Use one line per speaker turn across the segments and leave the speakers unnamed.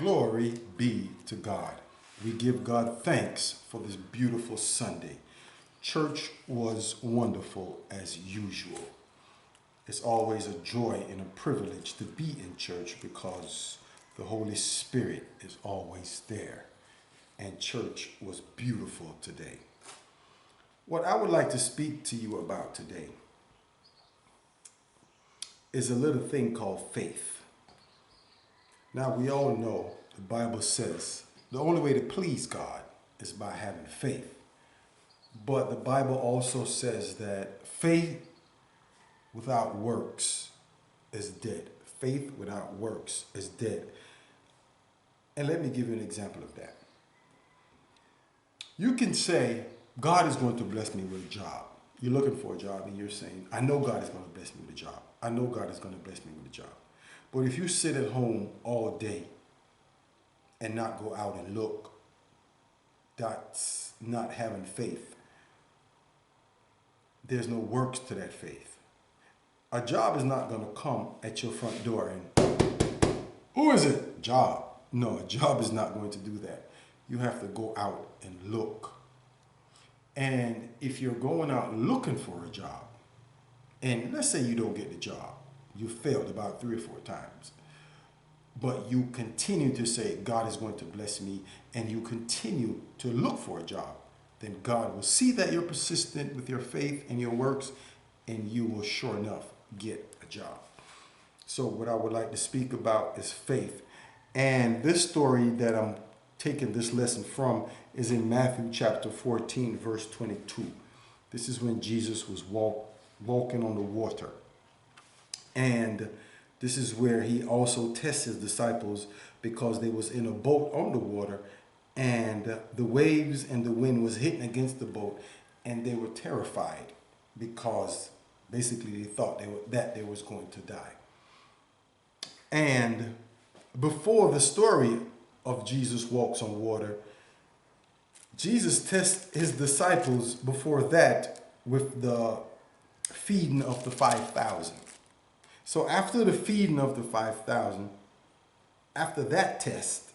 Glory be to God. We give God thanks for this beautiful Sunday. Church was wonderful as usual. It's always a joy and a privilege to be in church because the Holy Spirit is always there. And church was beautiful today. What I would like to speak to you about today is a little thing called faith. Now, we all know the Bible says the only way to please God is by having faith. But the Bible also says that faith without works is dead. Faith without works is dead. And let me give you an example of that. You can say, God is going to bless me with a job. You're looking for a job and you're saying, I know God is going to bless me with a job. I know God is going to bless me with a job. But if you sit at home all day and not go out and look, that's not having faith. There's no works to that faith. A job is not going to come at your front door and, who is it? Job. No, a job is not going to do that. You have to go out and look. And if you're going out looking for a job, and let's say you don't get the job, you failed about 3 or 4 times, but you continue to say, God is going to bless me, and you continue to look for a job, then God will see that you're persistent with your faith and your works, and you will sure enough get a job. So what I would like to speak about is faith. And this story that I'm taking this lesson from is in Matthew chapter 14, verse 22. This is when Jesus was walking on the water. And this is where he also tests his disciples because they was in a boat on the water and the waves and the wind was hitting against the boat and they were terrified because basically they thought that they was going to die. And before the story of Jesus walks on water, Jesus tests his disciples before that with the feeding of the 5,000. So after the feeding of the 5,000, after that test,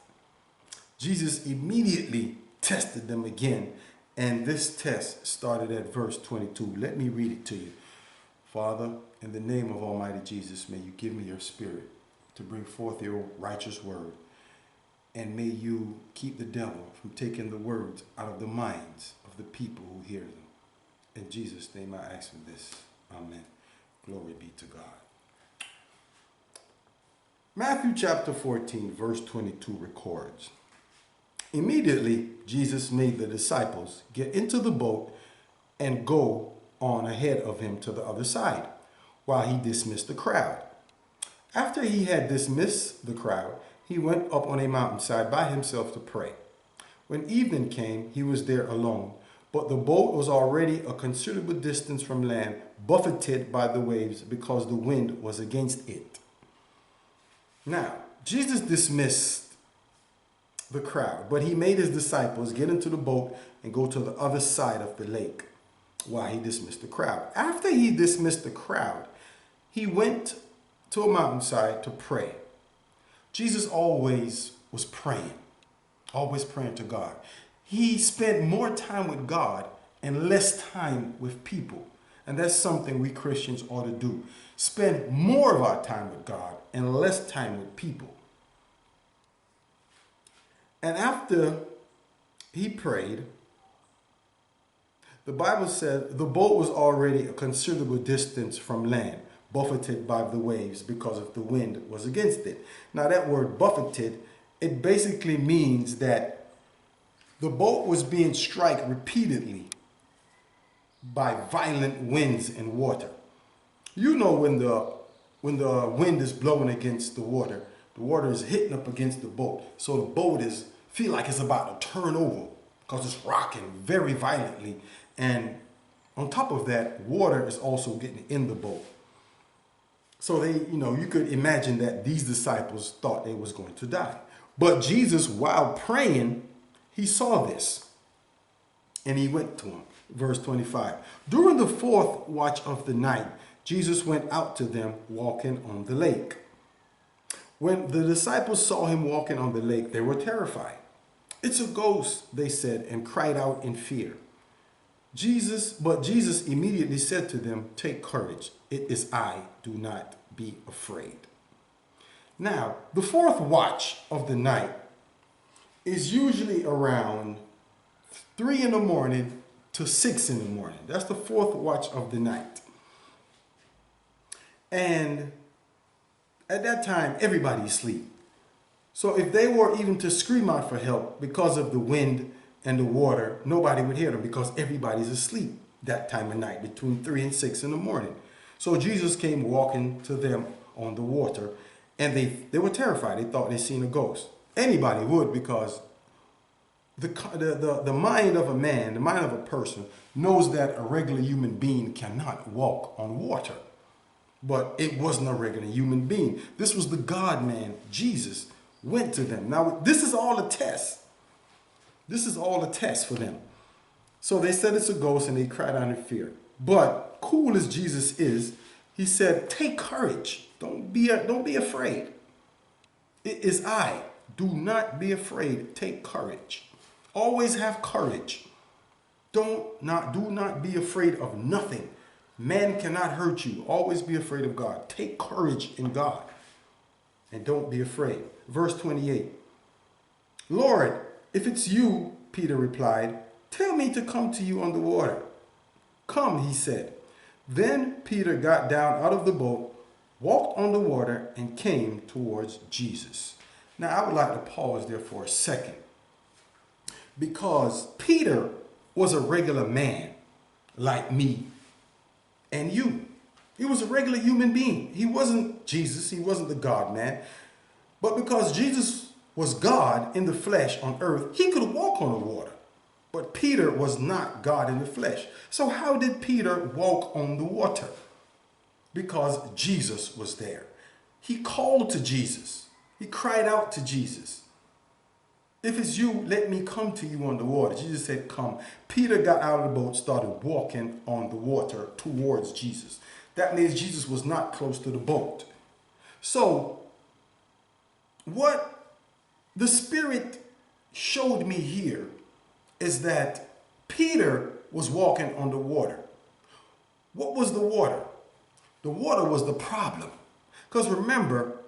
Jesus immediately tested them again. And this test started at verse 22. Let me read it to you. Father, in the name of Almighty Jesus, may you give me your spirit to bring forth your righteous word. And may you keep the devil from taking the words out of the minds of the people who hear them. In Jesus' name I ask for this. Amen. Glory be to God. Matthew chapter 14, verse 22 records, immediately Jesus made the disciples get into the boat and go on ahead of him to the other side, while he dismissed the crowd. After he had dismissed the crowd, he went up on a mountainside by himself to pray. When evening came, he was there alone, but the boat was already a considerable distance from land, buffeted by the waves because the wind was against it. Now, Jesus dismissed the crowd, but he made his disciples get into the boat and go to the other side of the lake while he dismissed the crowd. After he dismissed the crowd, he went to a mountainside to pray. Jesus always was praying, always praying to God. He spent more time with God and less time with people. And that's something we Christians ought to do. Spend more of our time with God and less time with people. And after he prayed, the Bible said the boat was already a considerable distance from land, buffeted by the waves because of the wind was against it. Now that word buffeted, it basically means that the boat was being struck repeatedly by violent winds and water. You know when the wind is blowing against the water is hitting up against the boat. So the boat feel like it's about to turn over because it's rocking very violently. And on top of that, water is also getting in the boat. So you could imagine that these disciples thought they was going to die. But Jesus, while praying, he saw this and he went to him. Verse 25. During the 4th watch of the night, Jesus went out to them walking on the lake. When the disciples saw him walking on the lake, they were terrified. "It's a ghost," they said, and cried out in fear. But Jesus immediately said to them, "Take courage. It is I. Do not be afraid." Now, the fourth watch of the night is usually around 3 in the morning to 6 in the morning. That's the fourth watch of the night. And at that time, everybody's asleep. So if they were even to scream out for help because of the wind and the water, nobody would hear them because everybody's asleep that time of night between 3 and 6 in the morning. So Jesus came walking to them on the water, and they were terrified. They thought they'd seen a ghost. Anybody would, because the mind of a man, the mind of a person, knows that a regular human being cannot walk on water. But it wasn't a regular human being. This was the God-man, Jesus, went to them. Now, this is all a test. This is all a test for them. So they said it's a ghost, and they cried out in fear. But cool as Jesus is, he said, "Take courage. Don't be afraid. It is I. Do not be afraid. Take courage." Always have courage. Do not be afraid of nothing. Man cannot hurt you. Always be afraid of God. Take courage in God. And don't be afraid. Verse 28. "Lord, if it's you," Peter replied, "tell me to come to you on the water." "Come," he said. Then Peter got down out of the boat, walked on the water, and came towards Jesus. Now, I would like to pause there for a second, because Peter was a regular man like me and you. He was a regular human being. He wasn't Jesus. He wasn't the God-man. But because Jesus was God in the flesh on earth, he could walk on the water. But Peter was not God in the flesh. So how did Peter walk on the water? Because Jesus was there. He called to Jesus. He cried out to Jesus. "If it's you, let me come to you on the water." Jesus said, "Come." Peter got out of the boat, started walking on the water towards Jesus. That means Jesus was not close to the boat. So what the Spirit showed me here is that Peter was walking on the water. What was the water? The water was the problem. Because remember,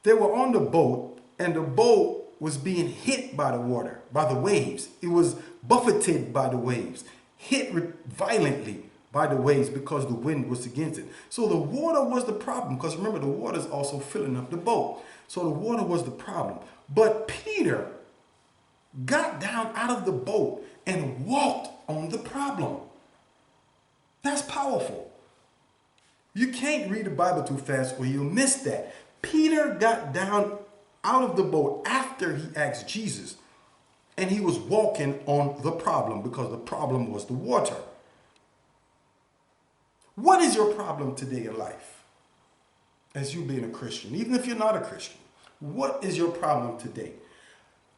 they were on the boat, and the boat was being hit by the water, by the waves. It was buffeted by the waves, hit violently by the waves because the wind was against it. So the water was the problem, because remember, the water is also filling up the boat. So the water was the problem. But Peter got down out of the boat and walked on the problem. That's powerful. You can't read the Bible too fast or you'll miss that. Peter got down out of the boat after he asked Jesus, and he was walking on the problem, because the problem was the water. What is your problem today in life as you being a Christian? Even if you're not a Christian, what is your problem today?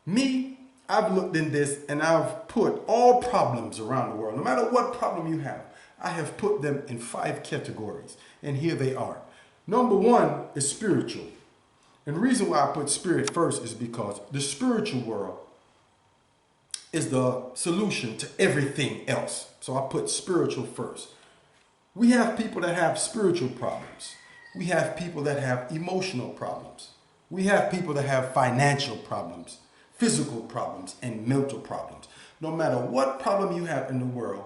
Me, I've looked in this and I've put all problems around the world, no matter what problem you have, I have put them in 5 categories, and here they are. Number 1 is spiritual. And the reason why I put spirit first is because the spiritual world is the solution to everything else. So I put spiritual first. We have people that have spiritual problems. We have people that have emotional problems. We have people that have financial problems, physical problems, and mental problems. No matter what problem you have in the world,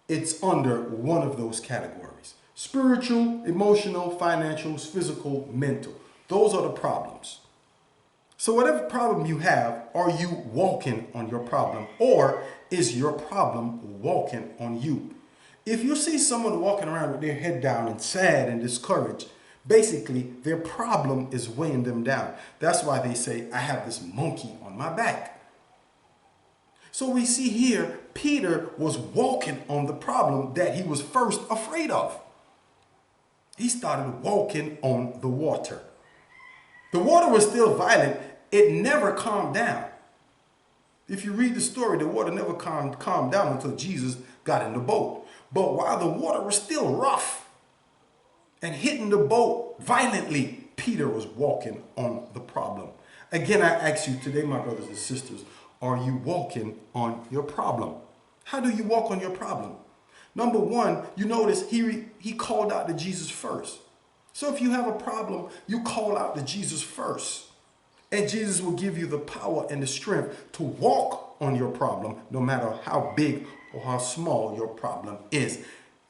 it's under one of those categories. Spiritual, emotional, financial, physical, mental. Those are the problems. So whatever problem you have, are you walking on your problem, or is your problem walking on you? If you see someone walking around with their head down and sad and discouraged, basically their problem is weighing them down. That's why they say, "I have this monkey on my back." So we see here, Peter was walking on the problem that he was first afraid of. He started walking on the water. The water was still violent. It never calmed down. If you read the story, the water never calmed down until Jesus got in the boat. But while the water was still rough and hitting the boat violently, Peter was walking on the problem. Again, I ask you today, my brothers and sisters, are you walking on your problem? How do you walk on your problem? Number one, you notice he called out to Jesus first. So if you have a problem, you call out to Jesus first. And Jesus will give you the power and the strength to walk on your problem, no matter how big or how small your problem is.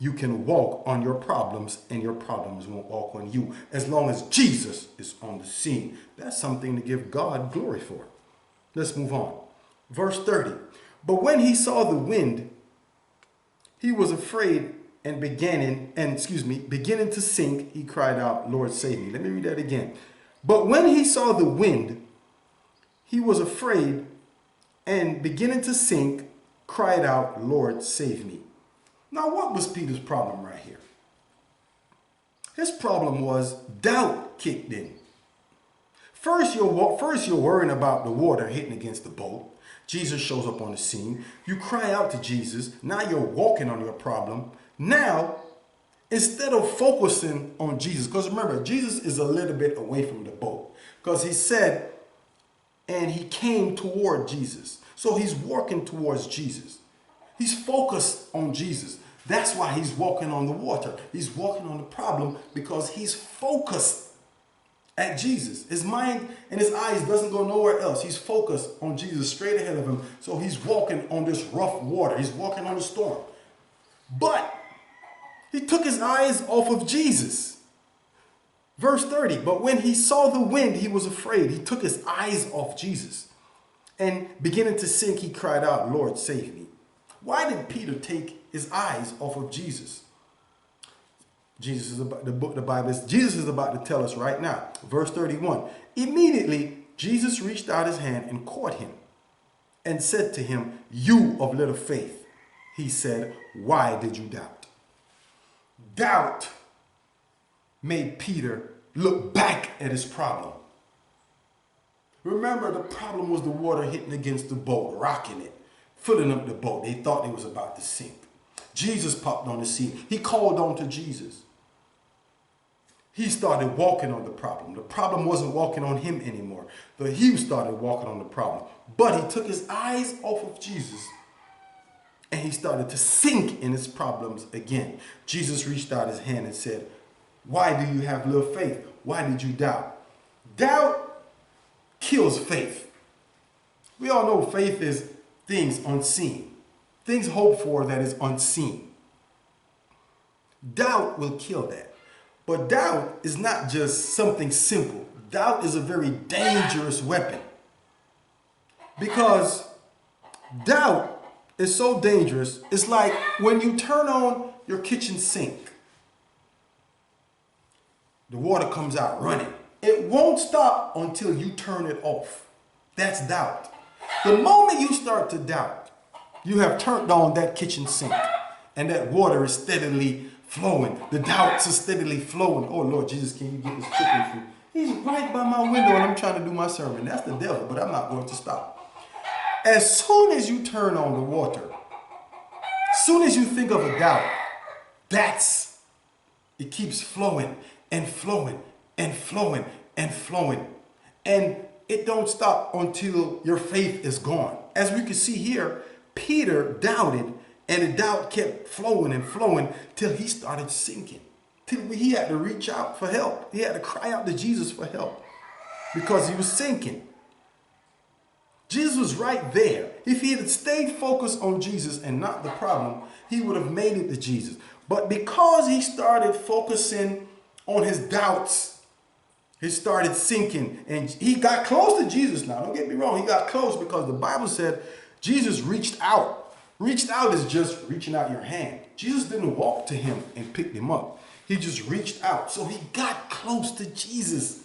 You can walk on your problems and your problems won't walk on you as long as Jesus is on the scene. That's something to give God glory for. Let's move on. Verse 30. But when he saw the wind, he was afraid and beginning to sink. He cried out, Lord, save me. Let me read that again. But when he saw the wind, he was afraid and beginning to sink, cried out, Lord, save me. Now, what was Peter's problem right here? His problem was doubt kicked in. First, you're worrying about the water hitting against the boat. Jesus shows up on the scene. You cry out to Jesus. Now you're walking on your problem. Now, instead of focusing on Jesus, because remember, Jesus is a little bit away from the boat. Because he said, and he came toward Jesus. So he's walking towards Jesus. He's focused on Jesus. That's why he's walking on the water. He's walking on the problem because he's focused at Jesus. His mind and his eyes doesn't go nowhere else. He's focused on Jesus straight ahead of him. So he's walking on this rough water. He's walking on the storm. But he took his eyes off of Jesus. Verse 30, but when he saw the wind, he was afraid. He took his eyes off Jesus. And beginning to sink, he cried out, Lord, save me. Why did Peter take his eyes off of Jesus? Jesus is about Jesus is about to tell us right now. Verse 31. Immediately, Jesus reached out his hand and caught him and said to him, you of little faith. He said, why did you doubt? Doubt made Peter look back at his problem. Remember, the problem was the water hitting against the boat, rocking it, filling up the boat. They thought it was about to sink. Jesus popped on the scene. He called on to Jesus. He started walking on the problem. The problem wasn't walking on him anymore. He started walking on the problem. But he took his eyes off of Jesus and he started to sink in his problems again. Jesus reached out his hand and said, why do you have little faith? Why did you doubt? Doubt kills faith. We all know faith is things unseen. Things hoped for that is unseen. Doubt will kill that. But doubt is not just something simple. Doubt is a very dangerous weapon. Because doubt is so dangerous. It's like when you turn on your kitchen sink. The water comes out running. It won't stop until you turn it off. That's doubt. The moment you start to doubt, you have turned on that kitchen sink and that water is steadily flowing. The doubts are steadily flowing. Oh, Lord Jesus, can you get this chicken food? He's right by my window and I'm trying to do my sermon. That's the devil, but I'm not going to stop. As soon as you turn on the water, as soon as you think of a doubt, it keeps flowing and flowing and flowing and flowing. And it don't stop until your faith is gone. As we can see here, Peter doubted and the doubt kept flowing and flowing till he started sinking. Till he had to reach out for help. He had to cry out to Jesus for help because he was sinking. Jesus was right there. If he had stayed focused on Jesus and not the problem, he would have made it to Jesus. But because he started focusing on his doubts, he started sinking. And he got close to Jesus now. Don't get me wrong. He got close because the Bible said Jesus reached out. Reached out is just reaching out your hand. Jesus didn't walk to him and pick him up. He just reached out. So he got close to Jesus.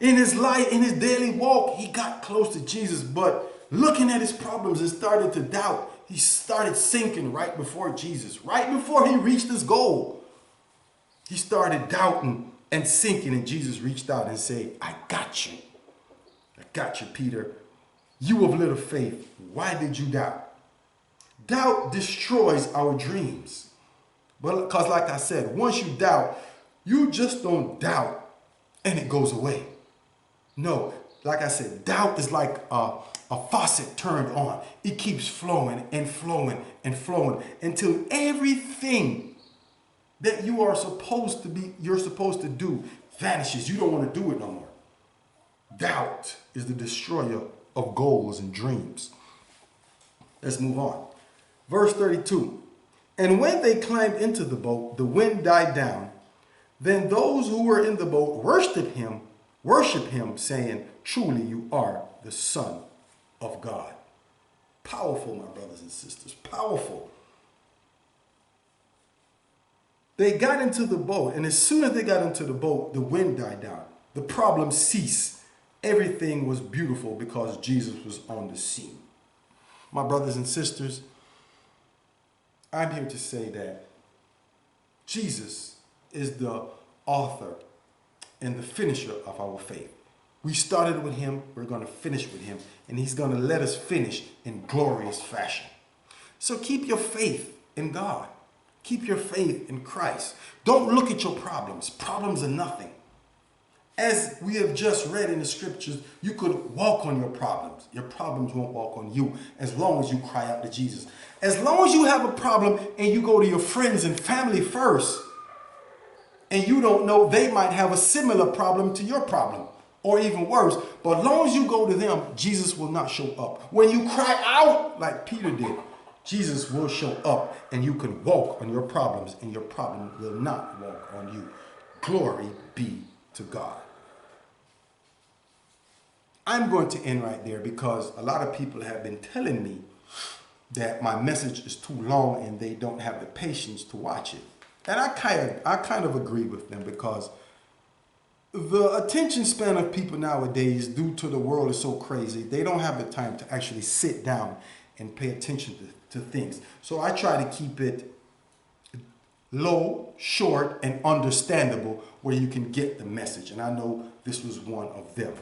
In his life, in his daily walk, he got close to Jesus. But looking at his problems and started to doubt, he started sinking right before Jesus. Right before he reached his goal, he started doubting and sinking. And Jesus reached out and said, I got you. I got you, Peter. You of little faith, why did you doubt? Doubt destroys our dreams. But because like I said, once you doubt, you just don't doubt and it goes away. No, like I said, doubt is like a faucet turned on. It keeps flowing and flowing and flowing until everything that you're supposed to do vanishes. You don't want to do it no more. Doubt is the destroyer of goals and dreams. Let's move on. Verse 32. And when they climbed into the boat, the wind died down. Then those who were in the boat worshiped him, saying, truly you are the Son of God. Powerful, my brothers and sisters, powerful. They got into the boat, and as soon as they got into the boat, the wind died down. The problem ceased. Everything was beautiful because Jesus was on the scene. My brothers and sisters, I'm here to say that Jesus is the author and the finisher of our faith. We started with him, we're going to finish with him, and he's going to let us finish in glorious fashion. So keep your faith in God. Keep your faith in Christ. Don't look at your problems. Problems are nothing. As we have just read in the scriptures, you could walk on your problems. Your problems won't walk on you as long as you cry out to Jesus. As long as you have a problem and you go to your friends and family first, and you don't know, they might have a similar problem to your problem, or even worse. But as long as you go to them, Jesus will not show up. When you cry out like Peter did, Jesus will show up, and you can walk on your problems, and your problem will not walk on you. Glory be to God. I'm going to end right there because a lot of people have been telling me that my message is too long and they don't have the patience to watch it. And I kind of agree with them because the attention span of people nowadays, due to the world is so crazy, they don't have the time to actually sit down and pay attention to things. So I try to keep it low, short, and understandable where you can get the message. And I know this was one of them.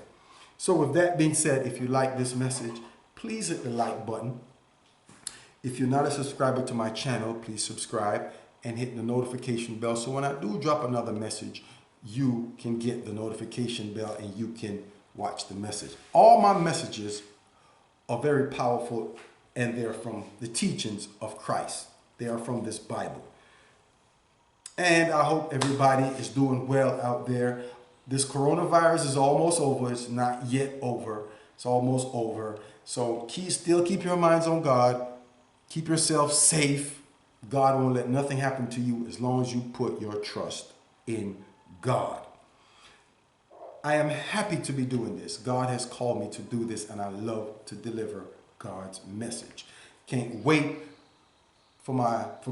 So with that being said, if you like this message, please hit the like button. If you're not a subscriber to my channel, please subscribe and hit the notification bell. So when I do drop another message, you can get the notification bell and you can watch the message. All my messages are very powerful and they're from the teachings of Christ. They are from this Bible. And I hope everybody is doing well out there. This coronavirus is almost over. It's not yet over. It's almost over. So still keep your minds on God. Keep yourself safe. God won't let nothing happen to you as long as you put your trust in God. I am happy to be doing this. God has called me to do this, and I love to deliver God's message. Can't wait for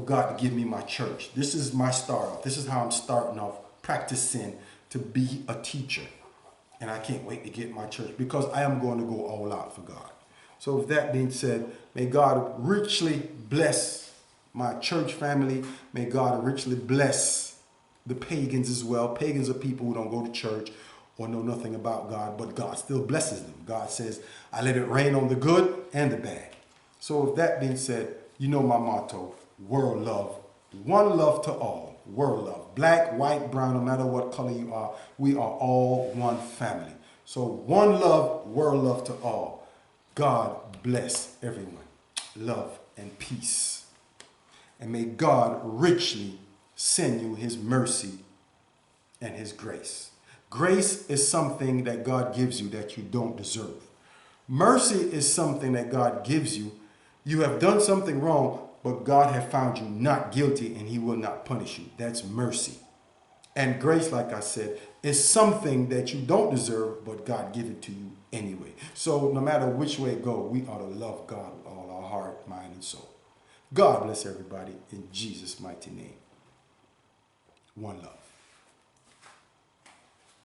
God to give me my church. This is my start off. This is how I'm starting off practicing to be a teacher. And I can't wait to get my church because I am going to go all out for God. So with that being said, may God richly bless my church family. May God richly bless the pagans as well. Pagans are people who don't go to church or know nothing about God, but God still blesses them. God says, I let it rain on the good and the bad. So with that being said, you know my motto, world love, one love to all, world love. Black, white, brown, no matter what color you are, we are all one family. So one love, world love to all. God bless everyone. Love and peace. And may God richly send you his mercy and his grace. Grace is something that God gives you that you don't deserve. Mercy is something that God gives you. You have done something wrong, but God has found you not guilty and he will not punish you. That's mercy. And grace, like I said, is something that you don't deserve, but God give it to you anyway. So no matter which way it goes, we ought to love God with all our heart, mind, and soul. God bless everybody in Jesus' mighty name. One love.